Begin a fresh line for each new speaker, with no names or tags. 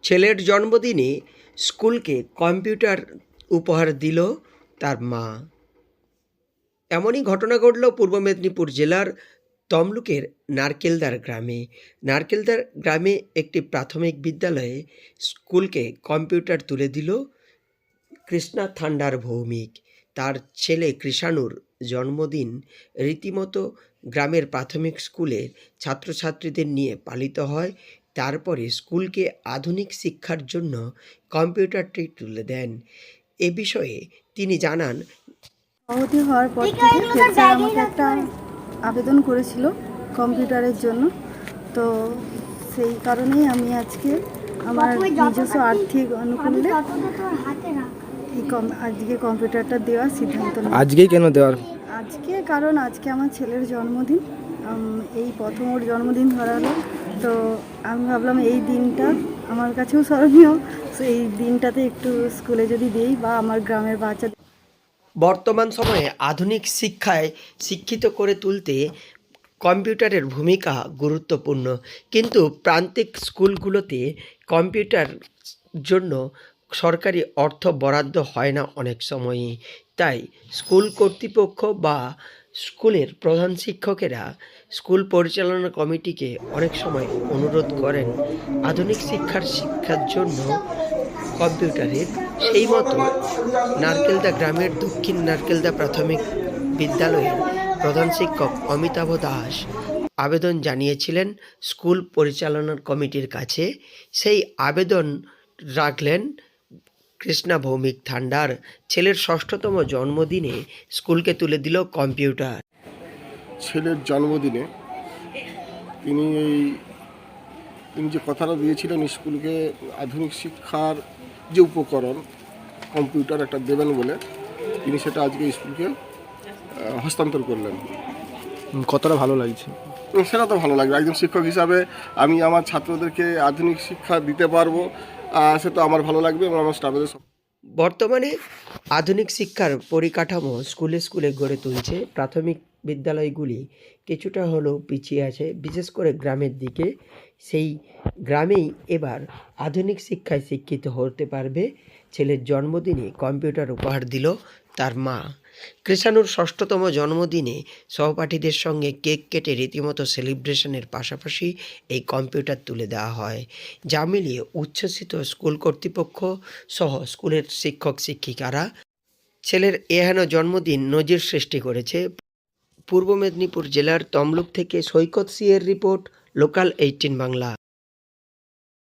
ছেলের জন্মদিনে স্কুলকে কম্পিউটার উপহার দিল তার মা। এমনই ঘটনা ঘটল পূর্ব মেদিনীপুর জেলার তমলুকের নারকেলদার গ্রামে। নারকেলদার গ্রামে একটি প্রাথমিক বিদ্যালয়ে স্কুলকে কম্পিউটার তুলে দিল কৃষ্ণা থান্ডার ভৌমিক। তার ছেলে কৃষাণুর জন্মদিন রীতিমতো গ্রামের প্রাথমিক স্কুলের ছাত্রছাত্রীদের নিয়ে পালিত হয়। তারপরে স্কুলকে আধুনিক শিক্ষার জন্য কম্পিউটারটি তুলে দেন। এ বিষয়ে তিনি জানান,
সভাপতি হওয়ার পর থেকে স্যার আমাকে একটা আবেদন করেছিল কম্পিউটারের জন্য। তো সেই কারণেই আমি আজকে আমার নিজস্ব আর্থিক অনুকূলে আজকে কম্পিউটারটা দেওয়ার সিদ্ধান্ত নিই।
আজকেই কেন দেওয়ার?
আজকে কারণ আজকে আমার ছেলের জন্মদিন, এই প্রথম ওর জন্মদিন ধরালো। তো আমি ভাবলাম এই দিনটা আমার কাছেও স্মরণীয়, তো এই দিনটাতে একটু স্কুলে যদি দিই বা আমার গ্রামের বাচ্চা।
বর্তমান সময়ে আধুনিক শিক্ষায় শিক্ষিত করে তুলতে কম্পিউটারের ভূমিকা গুরুত্বপূর্ণ, কিন্তু প্রান্তিক স্কুলগুলোতে কম্পিউটার জন্য সরকারি অর্থ বরাদ্দ হয় না অনেক সময়ই। তাই স্কুল কর্তৃপক্ষ বা স্কুলের প্রধান শিক্ষকেরা স্কুল পরিচালনা কমিটিকে অনেক সময় অনুরোধ করেন আধুনিক শিক্ষার জন্য কম্পিউটারের। সেই মতো নারকেলদা গ্রামের দক্ষিণ নারকেলদা প্রাথমিক বিদ্যালয়ের প্রধান শিক্ষক অমিতাভ দাস আবেদন জানিয়েছিলেন স্কুল পরিচালনা কমিটির কাছে। সেই আবেদন রাখলেন কৃষ্ণা ভৌমিক থান্ডার। ছেলের ৬ষ্ঠতম জন্মদিনে স্কুলকে তুলে দিল কম্পিউটার।
ছেলের জন্মদিনে তিনি যে কথাটা দিয়েছিলেন স্কুলকে আধুনিক শিক্ষার যে উপকরণ কম্পিউটার একটা দেবেন বলে, তিনি সেটা আজকে স্কুলকে হস্তান্তর করলেন।
কতটা ভালো লাগছে?
সেটা তো ভালো লাগবে, একজন শিক্ষক হিসাবে আমি আমার ছাত্রদেরকে আধুনিক শিক্ষা দিতে পারবো, সে তো আমার ভালো লাগবে এবং আমার স্টাফেদের।
বর্তমানে আধুনিক শিক্ষার পরিকাঠামো স্কুলে স্কুলে গড়ে তুলছে। প্রাথমিক বিদ্যালয়গুলি কিছুটা হলেও পিছিয়ে আছে, বিশেষ করে গ্রামের দিকে। সেই গ্রামেই এবার আধুনিক শিক্ষায় শিক্ষিত হতে পারবে। ছেলের জন্মদিনে কম্পিউটার উপহার দিল তার মা। কৃষাণুর ৬ষ্ঠতম জন্মদিনে সহপাঠীদের সঙ্গে কেক কেটে রীতিমতো সেলিব্রেশনের পাশাপাশি এই কম্পিউটার তুলে দেওয়া হয়। যা মিলিয়ে উচ্ছ্বসিত স্কুল কর্তৃপক্ষ সহ স্কুলের শিক্ষক শিক্ষিকারা। ছেলের এহেন জন্মদিন নজির সৃষ্টি করেছে। পূর্ব মেদিনীপুর জেলার তমলুক থেকে সৈকত সিএর রিপোর্ট, লোকাল 18 বাংলা।